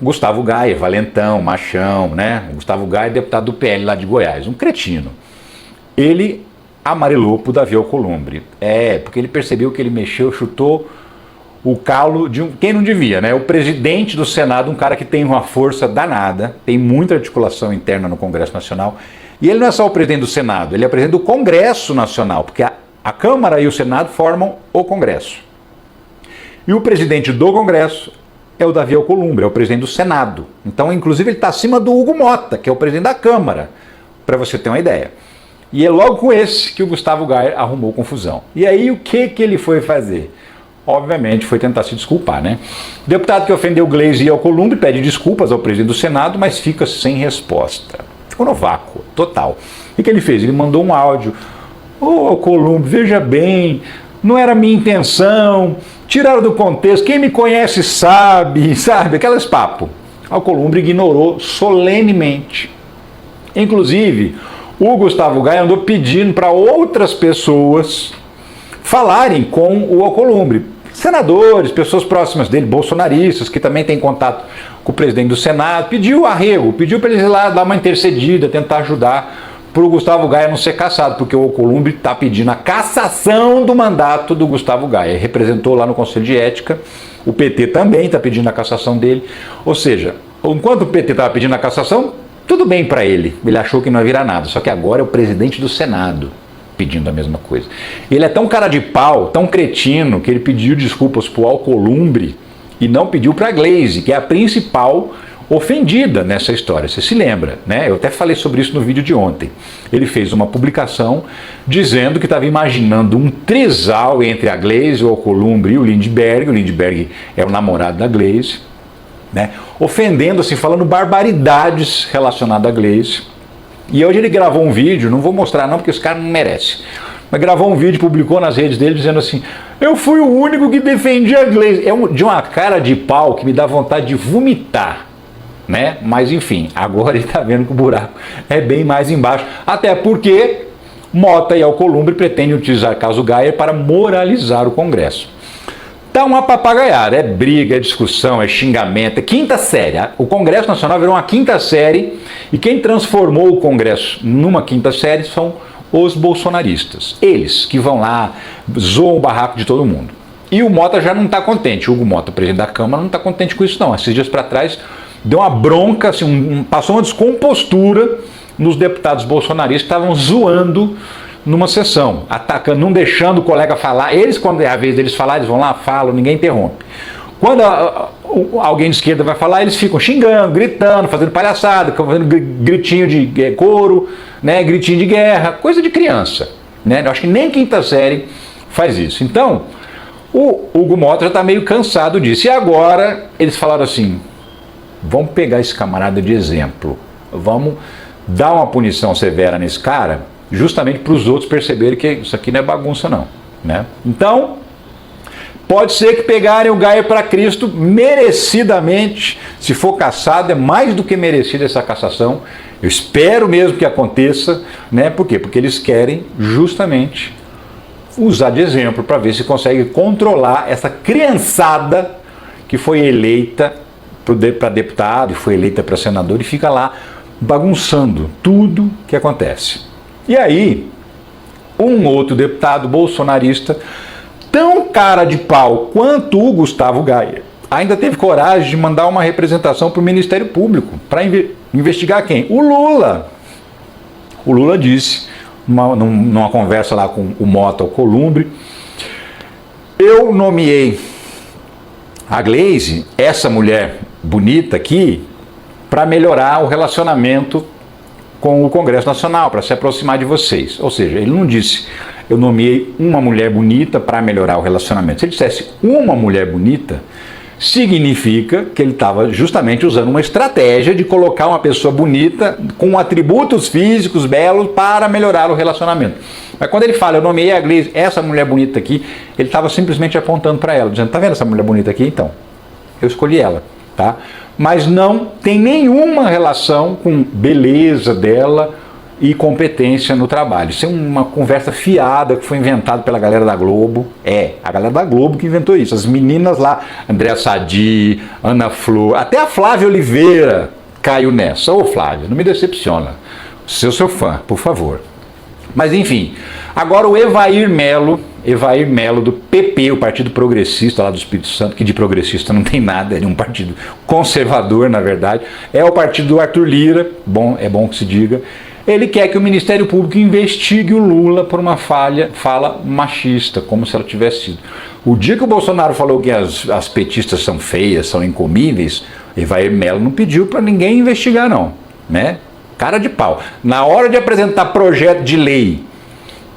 Gustavo Gayer, valentão, machão, né? O Gustavo Gayer, deputado do PL lá de Goiás, um cretino. Ele amarelou pro Davi Alcolumbre. Porque ele percebeu que ele mexeu, chutou o calo de quem não devia, né? O presidente do Senado, um cara que tem uma força danada, tem muita articulação interna no Congresso Nacional. E ele não é só o presidente do Senado, ele é o presidente do Congresso Nacional, porque a Câmara e o Senado formam o Congresso. E o presidente do Congresso é o Davi Alcolumbre, é o presidente do Senado. Então, inclusive, ele está acima do Hugo Mota, que é o presidente da Câmara, para você ter uma ideia. E é logo com esse que o Gustavo Gayer arrumou confusão. E aí, o que ele foi fazer? Obviamente, foi tentar se desculpar, né? O deputado que ofendeu Gleisi e Alcolumbre pede desculpas ao presidente do Senado, mas fica sem resposta. Ficou no vácuo, total. E o que ele fez? Ele mandou um áudio. Ô, Alcolumbre, veja bem, não era minha intenção, tiraram do contexto, quem me conhece sabe, aqueles papos. Alcolumbre ignorou solenemente. Inclusive, o Gustavo Gayer andou pedindo para outras pessoas falarem com o Alcolumbre. Senadores, pessoas próximas dele, bolsonaristas, que também têm contato com o presidente do Senado, pediu arrego, pediu para eles ir lá dar uma intercedida, tentar ajudar para o Gustavo Gayer não ser cassado, porque o Alcolumbre está pedindo a cassação do mandato do Gustavo Gayer. Representou lá no Conselho de Ética, o PT também está pedindo a cassação dele. Ou seja, enquanto o PT estava pedindo a cassação, tudo bem para ele. Ele achou que não ia virar nada, só que agora é o presidente do Senado pedindo a mesma coisa. Ele é tão cara de pau, tão cretino, que ele pediu desculpas para o Alcolumbre e não pediu para a Gleisi, que é a principal ofendida nessa história. Você se lembra, né? Eu até falei sobre isso no vídeo de ontem. Ele fez uma publicação dizendo que estava imaginando um trisal entre a Gleisi, o Alcolumbre e o Lindbergh. O Lindbergh é o namorado da Gleisi, né? Ofendendo, assim, falando barbaridades relacionadas à Gleisi. E hoje ele gravou um vídeo, não vou mostrar não, porque esse cara não merece, mas gravou um vídeo e publicou nas redes dele dizendo assim: eu fui o único que defendia a Gleisi. De uma cara de pau que me dá vontade de vomitar, né? Mas enfim, agora ele está vendo que o buraco é bem mais embaixo, até porque Mota e Alcolumbre pretendem utilizar caso Gayer para moralizar o Congresso. Tá uma papagaiada, é briga, é discussão, é xingamento, é quinta série. O Congresso Nacional virou uma quinta série e quem transformou o Congresso numa quinta série são os bolsonaristas. Eles que vão lá, zoam o barraco de todo mundo. E o Mota já não está contente, o Hugo Mota, presidente da Câmara, não está contente com isso não. Esses dias para trás deu uma bronca, assim, passou uma descompostura nos deputados bolsonaristas que estavam zoando numa sessão, atacando, não deixando o colega falar. Eles, quando é a vez deles falar, eles vão lá, falam, ninguém interrompe. Quando alguém de esquerda vai falar, eles ficam xingando, gritando, fazendo palhaçada, fazendo gritinho de coro, né, gritinho de guerra, coisa de criança, né? Eu acho que nem quinta série faz isso. Então, o Hugo Mota já está meio cansado disso. E agora eles falaram assim: vamos pegar esse camarada de exemplo, vamos dar uma punição severa nesse cara, justamente para os outros perceberem que isso aqui não é bagunça não, né? Então, pode ser que pegarem o Gayer para Cristo merecidamente. Se for cassado, é mais do que merecida essa cassação. Eu espero mesmo que aconteça, né? Por quê? Porque eles querem justamente usar de exemplo para ver se consegue controlar essa criançada que foi eleita para deputado e foi eleita para senador e fica lá bagunçando tudo que acontece. E aí, um outro deputado bolsonarista, tão cara de pau quanto o Gustavo Gayer, ainda teve coragem de mandar uma representação para o Ministério Público para investigar quem? O Lula. O Lula disse, numa conversa lá com o Mota Alcolumbre: eu nomeei a Gleisi, essa mulher bonita aqui, para melhorar o relacionamento com o Congresso Nacional, para se aproximar de vocês. Ou seja, ele não disse: eu nomeei uma mulher bonita para melhorar o relacionamento. Se ele dissesse uma mulher bonita, significa que ele estava justamente usando uma estratégia de colocar uma pessoa bonita, com atributos físicos belos, para melhorar o relacionamento. Mas quando ele fala: eu nomeei a Gleisi, essa mulher bonita aqui, ele estava simplesmente apontando para ela, dizendo: tá vendo essa mulher bonita aqui? Então, eu escolhi ela, tá? Mas não tem nenhuma relação com beleza dela, e competência no trabalho. Isso é uma conversa fiada que foi inventada pela galera da Globo. É, a galera da Globo que inventou isso. As meninas lá, Andréa Sadi, Ana Flor, até a Flávia Oliveira caiu nessa. Ô Flávia, não me decepciona. Sou seu fã, por favor. Mas enfim, agora o Evair Melo do PP, o Partido Progressista lá do Espírito Santo, que de progressista não tem nada, é um partido conservador, na verdade, é o partido do Arthur Lira, é bom que se diga. Ele quer que o Ministério Público investigue o Lula por uma fala machista, como se ela tivesse sido. O dia que o Bolsonaro falou que as petistas são feias, são incomíveis, Evair Melo não pediu para ninguém investigar não, né? Cara de pau. Na hora de apresentar projeto de lei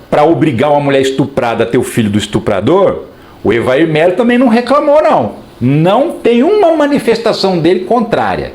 para obrigar uma mulher estuprada a ter o filho do estuprador, o Evair Melo também não reclamou não. Não tem uma manifestação dele contrária.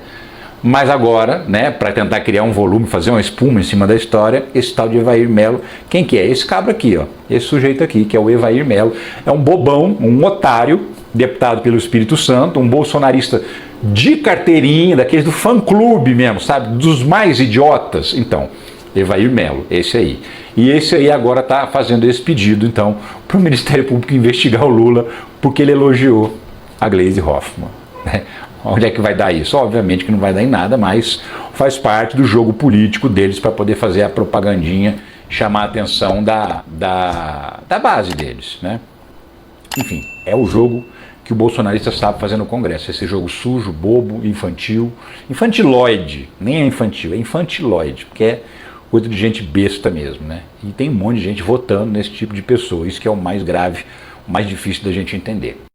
Mas agora, né, para tentar criar um volume, fazer uma espuma em cima da história, esse tal de Evair Melo, quem que é? Esse cabra aqui, ó, esse sujeito aqui, que é o Evair Melo, é um bobão, um otário, deputado pelo Espírito Santo, um bolsonarista de carteirinha, daqueles do fã-clube mesmo, sabe, dos mais idiotas. Então, Evair Melo, esse aí. E esse aí agora está fazendo esse pedido, então, para o Ministério Público investigar o Lula, porque ele elogiou a Gleisi Hoffmann, né? Onde é que vai dar isso? Obviamente que não vai dar em nada, mas faz parte do jogo político deles para poder fazer a propagandinha, chamar a atenção da base deles, né? Enfim, é o jogo que o bolsonarista sabe fazer no Congresso, esse jogo sujo, bobo, infantil, infantiloide, nem é infantil, é infantiloide, porque é coisa de gente besta mesmo, né? E tem um monte de gente votando nesse tipo de pessoa, isso que é o mais grave, o mais difícil da gente entender.